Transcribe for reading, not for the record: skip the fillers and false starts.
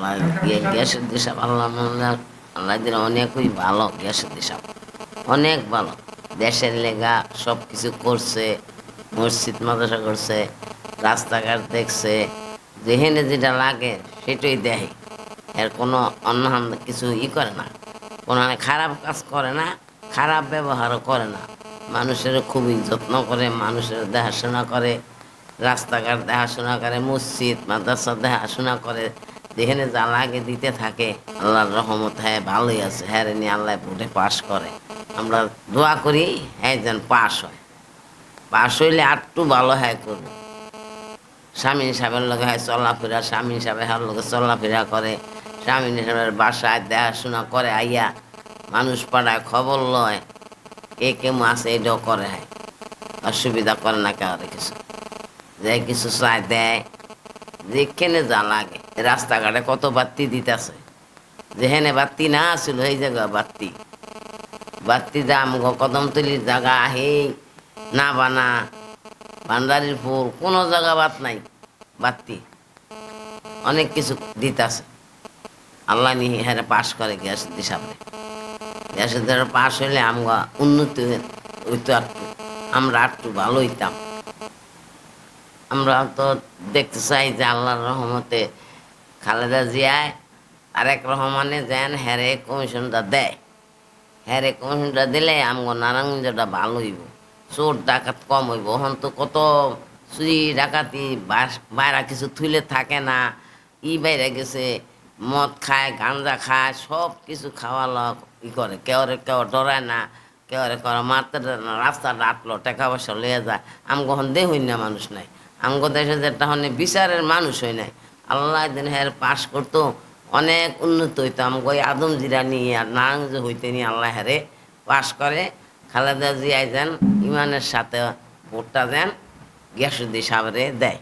আল্লাহ গ্যাসের দিশা আল্লাহ আল্লাহ দিন অনেকই ভালো গ্যাসের দিশা অনেক ভালো দেশের লেগা সব কিছু করছে মসজিদ মাদ্রাসা করছে রাস্তাঘাট দেখছে যেখানে যেটা লাগে সেটাই দেয় এর কোনো অন্য কিছু করে না কোনো খারাপ কাজ করে না খারাপ ব্যবহারও করে না মানুষের খুবই যত্ন করে মানুষের দেখাশোনা করে রাস্তাঘাট দেখাশোনা করে মসজিদ মাদ্রাসা দেখাশোনা করে যেখানে যা লাগে দিতে থাকে আল্লাহর রহমত হ্যাঁ ভালোই আছে হ্যাঁ রে নিয়ে আল্লাহ ভোটে পাশ করে আমরা দোয়া করি হ্যাঁ যেন পাশ হয় পাশ হইলে আরটু ভালো হ্যাঁ করবো স্বামী সাহেবের লগে হয় চলাফেরা স্বামী সাহেবের হার লগে চলাফেরা করে স্বামী সাহেবের বাসায় দেখাশোনা করে আইয়া মানুষ পাড়ায় খবর লয় কে কেমন আছে এটাও করে হয় অসুবিধা করে না কাউরে কিছু যে কিছু চায় দেয় যেখানে যা লাগে রাস্তাঘাটে কত বাতি দিতেছে যেখানে বাতি না আসছিল এই জায়গা বাতি বাতি দাম কদমতলির জায়গা হেই না বানা ভান্ডারির ফুল কোনো জায়গা বাদ নাই বাতি অনেক কিছু দিতেছে আল্লাহ নিয়ে হ্যাঁ পাশ করে গ্যাস হিসাবে গ্যাসের দ্বারা পাশ হইলে আমরা উন্নতি হইতো একটু আমরা একটু ভালো হইতাম আমরা তো দেখতে চাই যে আল্লাহর রহমতে খালেদা জিয়ায় আরেক রহমানে যেন হ্যারে কমিশনটা দেয় হ্যারে কমিশনটা দিলে আমগো নারায়ণগঞ্জটা ভালো হইব চোর ডাকাত কম হইব হন তো কত চুরি ডাকাতি বাইরা কিছু থুইলে থাকে না বাইরে গেছে মদ খায় গাঁজা খায় সব কিছু খাওয়ালো করে কেউ ডরায় না কেউ মারতে না রাস্তাটা আটলো টাকা পয়সা লইয়া যায় আমগো হন দেহ না মানুষ নাই আমগো দেশে যেটা হনে বিচারের মানুষ হই নাই আল্লাহ দিন হ্যাঁ পাশ করতো অনেক উন্নত হইতো আমগো আদম জিরা নিয়ে আর নারায়ণগঞ্জ হইতে নিয়ে আল্লাহ হ্যারে পাশ করে খালেদা জিয়াই যেন ইমানের সাথে ভোটটা দেন গিয়াসুদ্দিন সাহেবরে দেয়।